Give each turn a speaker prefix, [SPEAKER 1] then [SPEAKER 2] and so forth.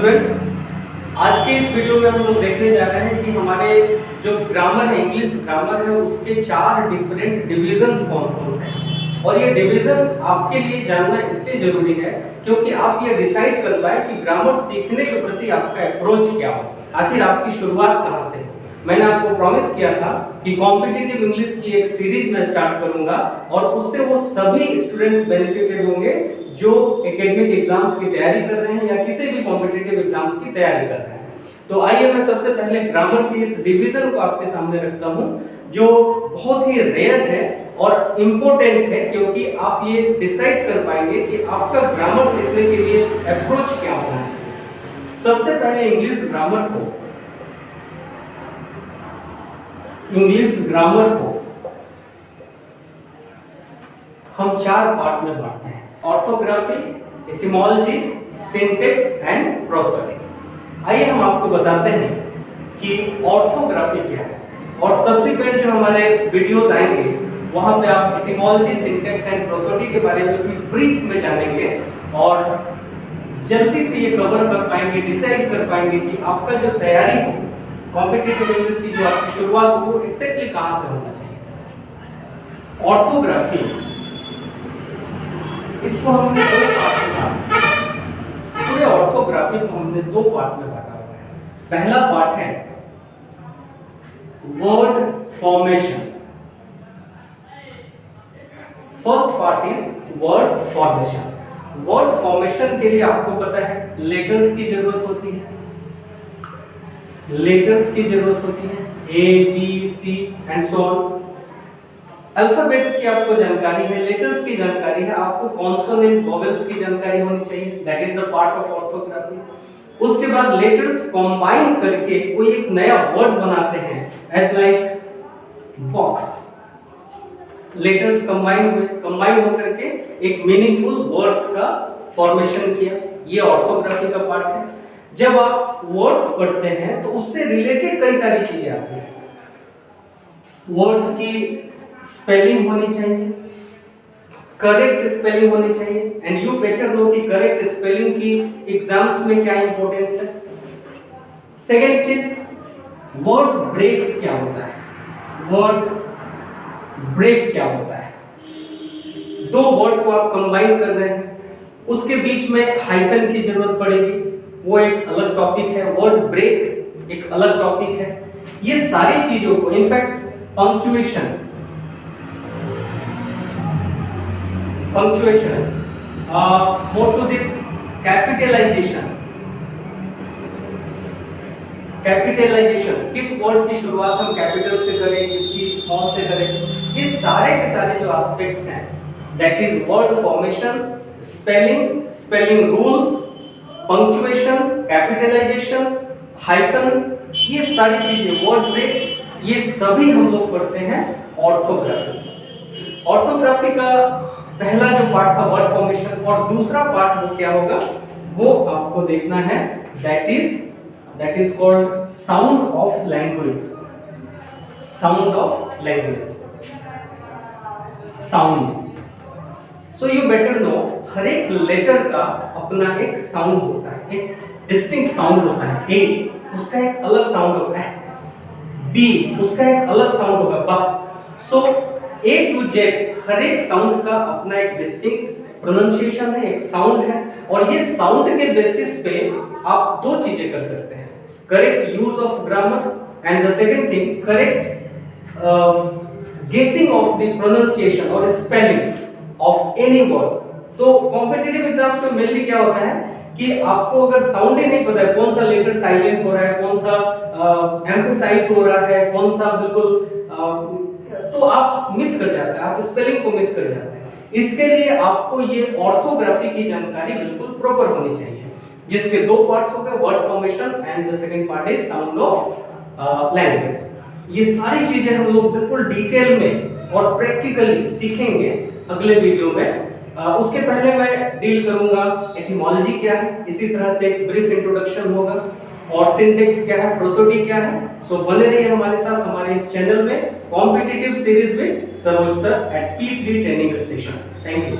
[SPEAKER 1] Students, आज के इस वीडियो में हम लोग देखने जा रहे हैं कि हमारे जो ग्रामर है, इंग्लिश ग्रामर है, उसके 4 डिफरेंट डिविजन्स कौन कौन से हैं। और ये डिवीजन आपके लिए जानना इसलिए जरूरी है क्योंकि आप ये डिसाइड कर पाए कि ग्रामर सीखने के प्रति आपका अप्रोच क्या हो, आखिर आपकी शुरुआत कहाँ से हो। मैंने आपको प्रॉमिस किया था कि कॉम्पिटिटिव इंग्लिश की एक सीरीज मैं स्टार्ट करूंगा और उससे वो सभी स्टूडेंट्स बेनिफिटेड होंगे जो एकेडमिक एग्जाम्स की तैयारी कर रहे हैं या किसी भी कॉम्पिटिटिव एग्जाम्स की तैयारी कर रहे हैं। तो आइए मैं सबसे पहले ग्रामर की इस डिवीजन को आपके सामने रखता हूं जो बहुत ही रेयर है और इम्पोर्टेंट है क्योंकि आप ये डिसाइड कर पाएंगे कि आपका ग्रामर सीखने के लिए अप्रोच क्या होना चाहिए। सबसे पहले इंग्लिश ग्रामर को हम 4 पार्ट में बांटते हैं: orthography, etymology, syntax and prosody. आइए हम आपको बताते हैं कि ऑर्थोग्राफी क्या है और सब्सिक्वेंट जो हमारे वीडियोस आएंगे वहां पे आप एटिमोलॉजी, सिंटैक्स एंड प्रोसोडी के बारे में भी ब्रीफ में जानेंगे और जल्दी से ये कवर कर पाएंगे, डिसाइड कर पाएंगे कि आपका जो तैयारी हो कॉम्पिटिटिव इंग्लिश की, जो आपकी शुरुआत हो, वो एक्जैक्टली कहां से होना चाहिए। ऑर्थोग्राफी, इसको हमने 2 पार्ट में बांटा। पूरे ऑर्थोग्राफी को हमने 2 पार्ट में बांटा हुआ है। पहला पार्ट है word formation. First part is word formation. Word formation के लिए आपको पता है लेटर्स की जरूरत होती है, A B C and so on. Alphabets की आपको जानकारी है, लेटर्स की जानकारी है, आपको कॉन्सोनेंट वोवेल्स की जानकारी होनी चाहिए। That is the part of orthography. उसके बाद लेटर्स कंबाइन करके कोई एक नया वर्ड बनाते हैं, as like box. Letters combine होकर के एक मीनिंगफुल वर्ड्स का फॉर्मेशन किया, ये ऑर्थोग्राफी का पार्ट है। जब आप वर्ड्स पढ़ते हैं तो उससे रिलेटेड कई सारी चीजें आती हैं। वर्ड्स की स्पेलिंग होनी चाहिए, करेक्ट स्पेलिंग होनी चाहिए, एंड यू बेटर नो कि करेक्ट स्पेलिंग की एग्जाम्स में क्या इंपॉर्टेंस है। सेकेंड चीज, वर्ड ब्रेक्स क्या होता है, वर्ड ब्रेक क्या होता है। 2 वर्ड को आप कंबाइन कर रहे हैं, उसके बीच में हाइफन की जरूरत पड़ेगी, वो एक अलग टॉपिक है। वर्ड ब्रेक एक अलग टॉपिक है। ये सारी चीजों को, in fact punctuation, more to this, capitalization, किस वर्ड की शुरुआत हम कैपिटल से करें, किसकी स्मॉल से करें, ये सारे के सारे जो एस्पेक्ट्स हैं, that is word formation, spelling rules, punctuation, capitalization, hyphen, ये सारी चीजें, वर्ड ब्रेक, ये सभी हम लोग पढ़ते हैं ऑर्थोग्राफी। ऑर्थोग्राफी का पहला जो पार्ट था वर्ड फॉर्मेशन, और दूसरा पार्ट वो क्या होगा वो आपको देखना है, that is called sound of language. So you better know, हर एक लेटर का अपना एक साउंड होता है, एक डिस्टिंक्ट साउंड होता है। ए उसका एक अलग साउंड होता है, बी उसका एक अलग साउंड होगा, बा। सो ए टू जेड हर एक साउंड का अपना एक डिस्टिंक्ट प्रोनाउंसिएशन है, एक साउंड है, और ये साउंड के बेसिस पे आप 2 चीजें कर सकते हैं: correct use of grammar and the second thing, correct गेसिंग ऑफ द प्रोनाउंसिएशन और स्पेलिंग ऑफ एनी वर्ड। तो कॉम्पिटिटिव एग्जाम्स में मेनली क्या होता है कि आपको अगर साउंड ही नहीं पता है, कौन सा लेटर साइलेंट हो रहा है, कौन सा एम्फसाइज हो रहा है, कौन सा बिल्कुल, तो आप मिस कर जाते हैं, आप स्पेलिंग को मिस कर जाते हैं। इसके लिए आपको ये ऑर्थोग्राफी की जानकारी बिल्कुल प्रॉपर होनी चाहिए, जिसके 2 पार्ट्स हो गए, word formation and the second part is sound of language. ये सारी चीजें हम लोग बिल्कुल डिटेल में और प्रैक्टिकली सीखेंगे अगले वीडियो में। उसके पहले मैं डील करूंगा एटिमोलॉजी क्या है, इसी तरह से एक ब्रीफ इंट्रोडक्शन होगा, और सिंटैक्स क्या है, प्रोसोडी क्या है। सो बने रहिए हमारे साथ हमारे इस चैनल में, competitive series with Saroj sir at P3 training station. Thank you.